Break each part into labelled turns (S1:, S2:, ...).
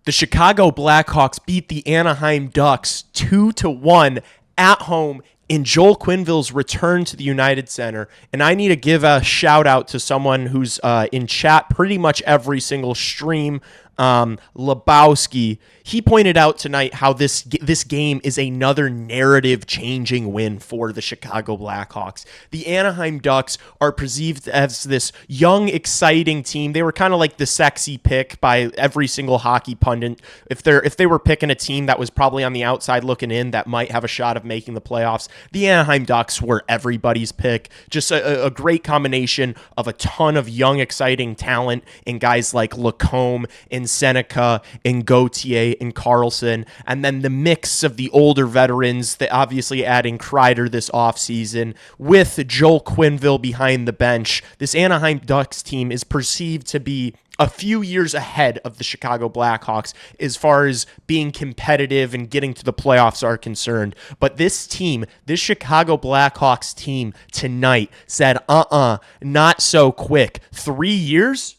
S1: The Chicago Blackhawks beat the Anaheim Ducks 2-1 at home in Joel Quenneville's return to the United Center. And I need to give a shout out to someone who's in chat pretty much every single stream, Lebowski. He pointed out tonight how this game is another narrative-changing win for the Chicago Blackhawks. The Anaheim Ducks are perceived as this young, exciting team. They were kind of like the sexy pick by every single hockey pundit. If they were picking a team that was probably on the outside looking in that might have a shot of making the playoffs, the Anaheim Ducks were everybody's pick. Just a great combination of a ton of young, exciting talent and guys like Lacombe and Seneca and Gauthier and Carlson, and then the mix of the older veterans, that obviously adding Kreider this offseason with Joel Quenneville behind the bench. This Anaheim Ducks team is perceived to be a few years ahead of the Chicago Blackhawks as far as being competitive and getting to the playoffs are concerned. But this team, this Chicago Blackhawks team tonight said, not so quick. 3 years?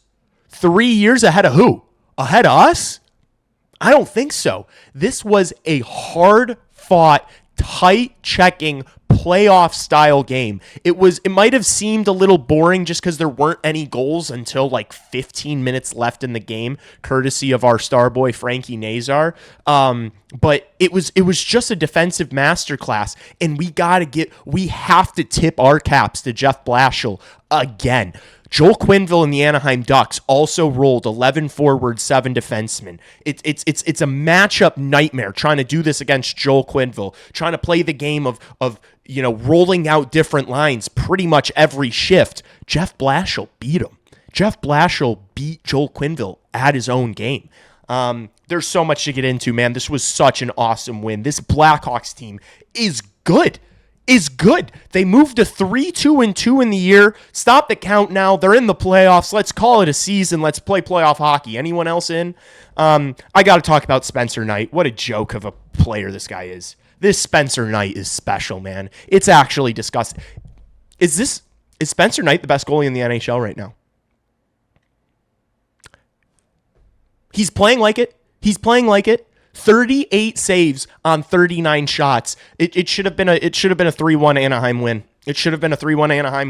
S1: 3 years ahead of who? Ahead of us? I don't think so. This was a hard-fought, tight-checking, playoff-style game. It might have seemed a little boring just because there weren't any goals until like 15 minutes left in the game, courtesy of our star boy Frankie Nazar. But it was just a defensive masterclass, and we have to tip our caps to Jeff Blashill again. Joel Quenneville and the Anaheim Ducks also rolled 11 forward, 7 defensemen. It's a matchup nightmare trying to do this against Joel Quenneville, trying to play the game of rolling out different lines pretty much every shift. Jeff Blashill beat him. Jeff Blashill beat Joel Quenneville at his own game. There's so much to get into, man. This was such an awesome win. This Blackhawks team is good. They moved to 3-2-2 in the year. Stop the count now. They're in the playoffs. Let's call it a season. Let's play playoff hockey. Anyone else in? I got to talk about Spencer Knight. What a joke of a player this guy is. This Spencer Knight is special, man. It's actually disgusting. Is Spencer Knight the best goalie in the NHL right now? He's playing like it. 38 saves on 39 shots. It should have been a 3-1 Anaheim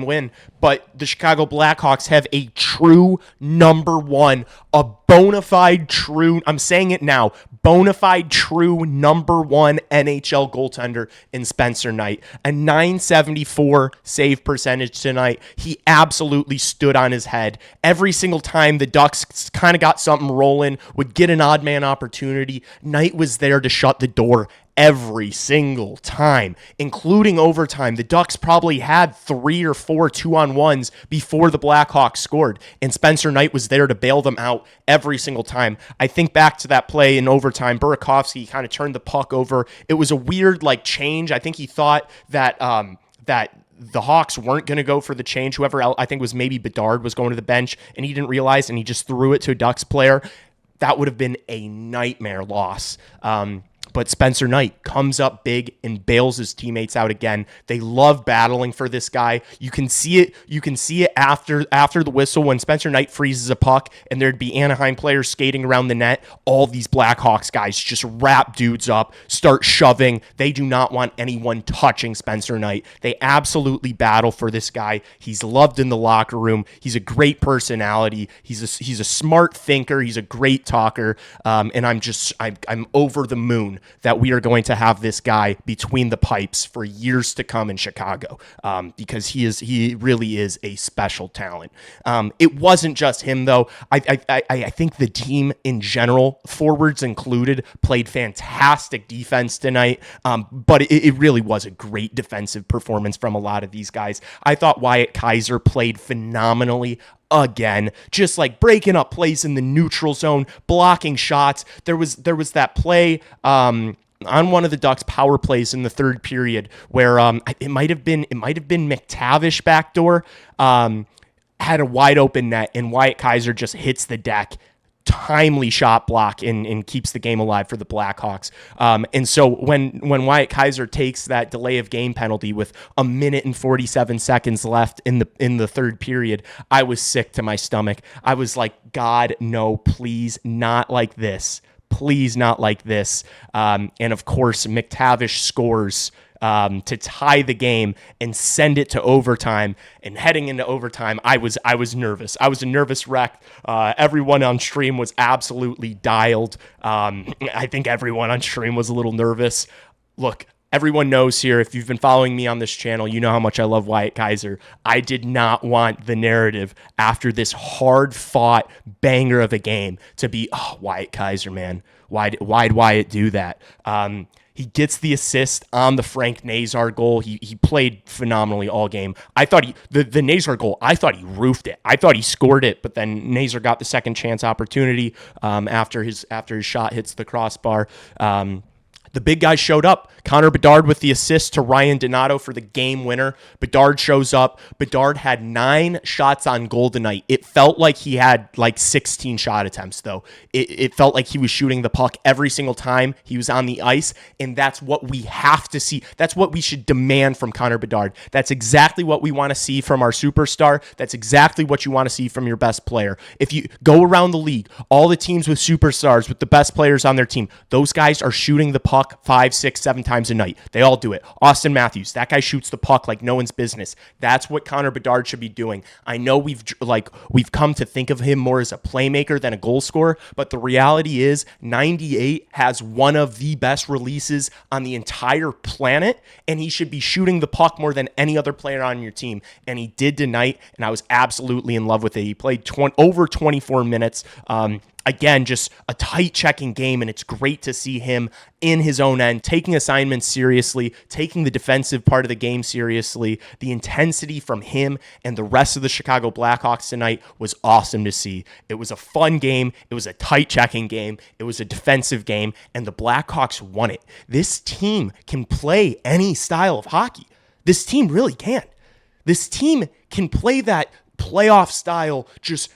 S1: win. But the Chicago Blackhawks have a true number one, a bona fide true, I'm saying it now, bona fide true number one NHL goaltender in Spencer Knight. A .974 save percentage tonight. He absolutely stood on his head. Every single time the Ducks kind of got something rolling, would get an odd man opportunity, Knight was there to shut the door every single time, including overtime. The Ducks probably had 3 or 4 2-on-1s before the Blackhawks scored, and Spencer Knight was there to bail them out every single time. I think back to that play in overtime. Burakovsky kind of turned the puck over. It was a weird change. I think he thought that the Hawks weren't going to go for the change. Whoever else, I think it was maybe Bedard, was going to the bench, and he didn't realize, and he just threw it to a Ducks player. That would have been a nightmare loss. But Spencer Knight comes up big and bails his teammates out again. They love battling for this guy. You can see it. You can see it after the whistle when Spencer Knight freezes a puck and there'd be Anaheim players skating around the net. All these Blackhawks guys just wrap dudes up, start shoving. They do not want anyone touching Spencer Knight. They absolutely battle for this guy. He's loved in the locker room. He's a great personality. He's a smart thinker. He's a great talker. And I'm over the moon that we are going to have this guy between the pipes for years to come in Chicago, because he really is a special talent. It wasn't just him, though. I think the team in general, forwards included, played fantastic defense tonight, but it really was a great defensive performance from a lot of these guys. I thought Wyatt Kaiser played phenomenally again, just breaking up plays in the neutral zone, blocking shots. There was that play on one of the Ducks power plays in the third period where it might have been McTavish backdoor, had a wide open net, and Wyatt Kaiser just hits the deck. Timely shot block and keeps the game alive for the Blackhawks. And so when Wyatt Kaiser takes that delay of game penalty with 1 minute and 47 seconds left in the third period, I was sick to my stomach. I was like, God, no, please, not like this. please not like this. And of course, McTavish scores to tie the game and send it to overtime. And heading into overtime, I was nervous. I was a nervous wreck. Everyone on stream was absolutely dialed. I think everyone on stream was a little nervous. Look, everyone knows here, if you've been following me on this channel, you know how much I love Wyatt Kaiser. I did not want the narrative after this hard-fought banger of a game to be, oh, Wyatt Kaiser, man. Why'd Wyatt do that? He gets the assist on the Frank Nazar goal. He played phenomenally all game. I thought the Nazar goal, I thought he roofed it. I thought he scored it, but then Nazar got the second chance opportunity after his shot hits the crossbar. The big guy showed up. Connor Bedard with the assist to Ryan Donato for the game winner. Bedard shows up. Bedard had 9 shots on goal tonight. It felt like he had like 16 shot attempts, though. It felt like he was shooting the puck every single time he was on the ice, and that's what we have to see. That's what we should demand from Connor Bedard. That's exactly what we want to see from our superstar. That's exactly what you want to see from your best player. If you go around the league, all the teams with superstars, with the best players on their team, those guys are shooting the puck 5, 6, 7 times a night. They all do it. Austin Matthews, that guy shoots the puck like no one's business. That's what Connor Bedard should be doing. I know we've come to think of him more as a playmaker than a goal scorer, but the reality is 98 has one of the best releases on the entire planet, and he should be shooting the puck more than any other player on your team. And he did tonight, and I was absolutely in love with it. He played over 24 minutes. Again, just a tight checking game, and it's great to see him in his own end, taking assignments seriously, taking the defensive part of the game seriously. The intensity from him and the rest of the Chicago Blackhawks tonight was awesome to see. It was a fun game. It was a tight checking game. It was a defensive game, and the Blackhawks won it. This team can play any style of hockey. This team really can. This team can play that playoff style, just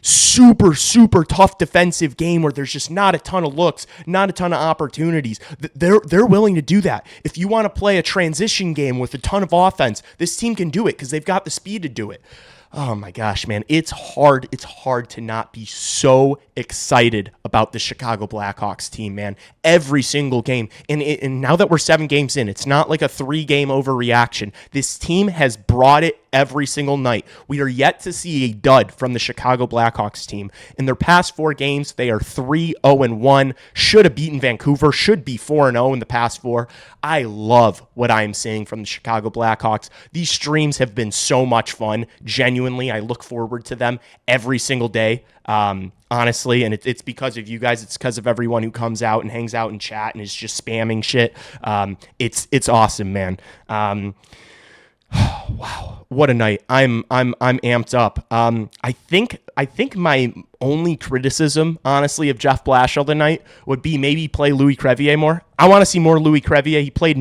S1: super, super tough defensive game where there's just not a ton of looks, not a ton of opportunities. They're willing to do that. If you want to play a transition game with a ton of offense, this team can do it because they've got the speed to do it. Oh my gosh, man. It's hard to not be so excited about the Chicago Blackhawks team, man. Every single game. And now that we're 7 games in, it's not like a 3-game overreaction. This team has brought it every single night. We are yet to see a dud from the Chicago Blackhawks team. In their past 4 games, they are 3-0-1. Should have beaten Vancouver. Should be 4-0 in the past 4. I love what I am seeing from the Chicago Blackhawks. These streams have been so much fun. Genuinely, I look forward to them every single day. Honestly, and it's because of you guys. It's because of everyone who comes out and hangs out and chat and is just spamming shit. It's awesome, man. Wow, what a night. I'm amped up. I think my only criticism, honestly, of Jeff Blashill tonight would be maybe play Louis Crevier more. I want to see more Louis Crevier. He played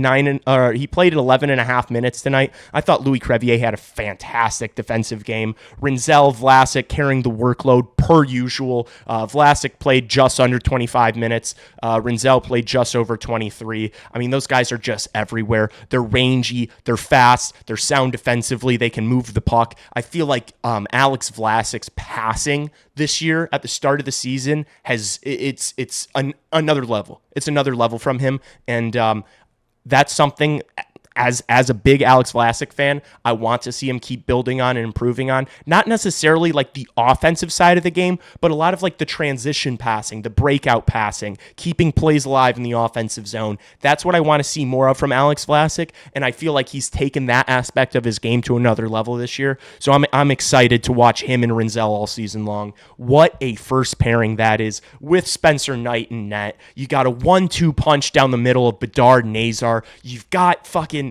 S1: 11 and a half minutes tonight. I thought Louis Crevier had a fantastic defensive game. Rinzel, Vlasic carrying the workload per usual. Vlasic played just under 25 minutes. Rinzel played just over 23. I mean, those guys are just everywhere. They're rangy. They're fast. They're sound defensively. They can move the puck. I feel like Alex Vlasic's passing this year at the start of the season it's another level. It's another level from him, and that's something. As a big Alex Vlasic fan, I want to see him keep building on and improving on. Not necessarily like the offensive side of the game, but a lot of like the transition passing, the breakout passing, keeping plays alive in the offensive zone. That's what I want to see more of from Alex Vlasic, and I feel like he's taken that aspect of his game to another level this year. So I'm excited to watch him and Rinzel all season long. What a first pairing that is with Spencer Knight in net. You got a 1-2 punch down the middle of Bedard, Nazar. You've got fucking...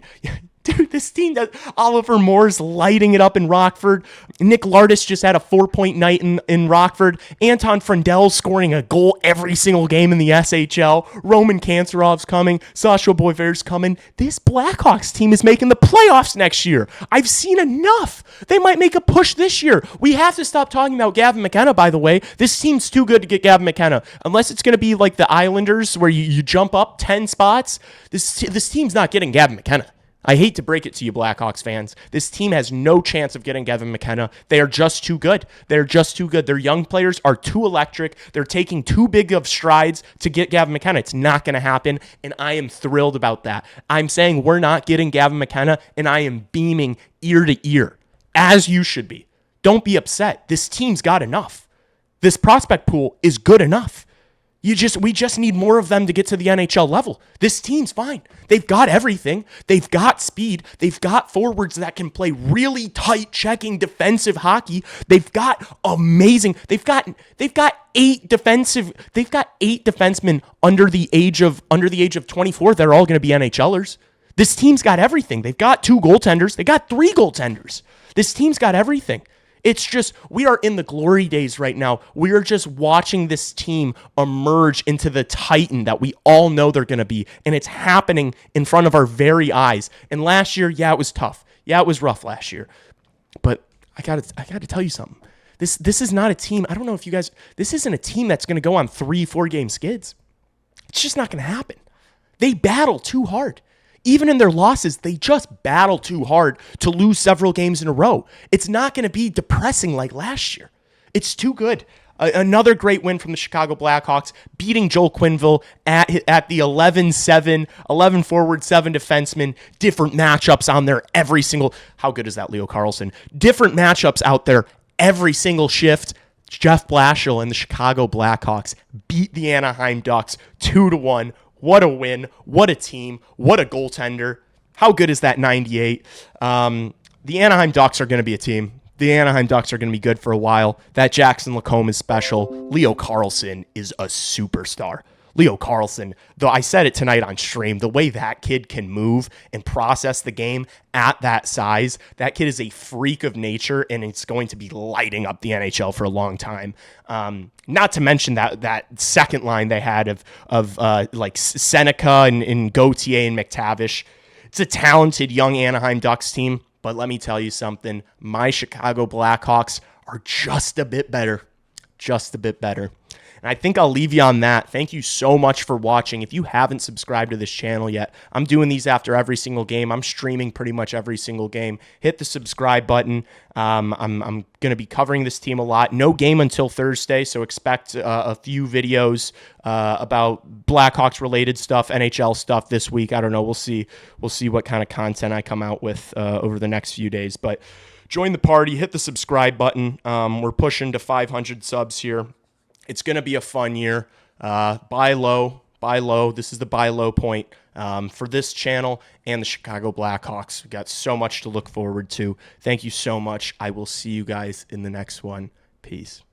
S1: Dude, this team, Oliver Moore's lighting it up in Rockford. Nick Lardis just had a 4-point night in Rockford. Anton Frendell's scoring a goal every single game in the SHL. Roman Kancerov's coming. Sasha Boiver's coming. This Blackhawks team is making the playoffs next year. I've seen enough. They might make a push this year. We have to stop talking about Gavin McKenna, by the way. This team's too good to get Gavin McKenna. Unless it's going to be like the Islanders where you jump up 10 spots. This team's not getting Gavin McKenna. I hate to break it to you, Blackhawks fans. This team has no chance of getting Gavin McKenna. They are just too good. They're just too good. Their young players are too electric. They're taking too big of strides to get Gavin McKenna. It's not going to happen, and I am thrilled about that. I'm saying we're not getting Gavin McKenna, and I am beaming ear to ear, as you should be. Don't be upset. This team's got enough. This prospect pool is good enough. We just need more of them to get to the NHL level. This team's fine. They've got everything. They've got speed. They've got forwards that can play really tight checking defensive hockey. They've got amazing. They've got 8 defensemen under the age of 24. They're all going to be NHLers. This team's got everything. They've got 2 goaltenders. They got 3 goaltenders. This team's got everything. It's just, we are in the glory days right now. We are just watching this team emerge into the Titan that we all know they're going to be. And it's happening in front of our very eyes. And last year, yeah, it was tough. Yeah, it was rough last year. But I got to tell you something. This is not a team. I don't know if you guys, this isn't a team that's going to go on 3-4 game skids. It's just not going to happen. They battle too hard. Even in their losses, they just battle too hard to lose several games in a row. It's not going to be depressing like last year. It's too good. Another great win from the Chicago Blackhawks, beating Joel Quenneville at the 11-7, 11 forward, 7 defensemen, different matchups on there every single. How good is that, Leo Carlsson? Different matchups out there every single shift. Jeff Blashill and the Chicago Blackhawks beat the Anaheim Ducks 2-1. What a win. What a team. What a goaltender. How good is that 98? The Anaheim Ducks are going to be a team. The Anaheim Ducks are going to be good for a while. That Jackson Lacombe is special. Leo Carlsson is a superstar. Leo Carlsson, though I said it tonight on stream, the way that kid can move and process the game at that size, that kid is a freak of nature, and it's going to be lighting up the NHL for a long time. Not to mention that second line they had of like Seneca and Gauthier and McTavish. It's a talented young Anaheim Ducks team, but let me tell you something. My Chicago Blackhawks are just a bit better. Just a bit better. And I think I'll leave you on that. Thank you so much for watching. If you haven't subscribed to this channel yet, I'm doing these after every single game. I'm streaming pretty much every single game. Hit the subscribe button. I'm going to be covering this team a lot. No game until Thursday, so expect a few videos about Blackhawks related stuff, NHL stuff this week. I don't know. We'll see what kind of content I come out with over the next few days. But join the party. Hit the subscribe button. We're pushing to 500 subs here. It's going to be a fun year. Buy low. This is the buy low point for this channel and the Chicago Blackhawks. We've got so much to look forward to. Thank you so much. I will see you guys in the next one. Peace.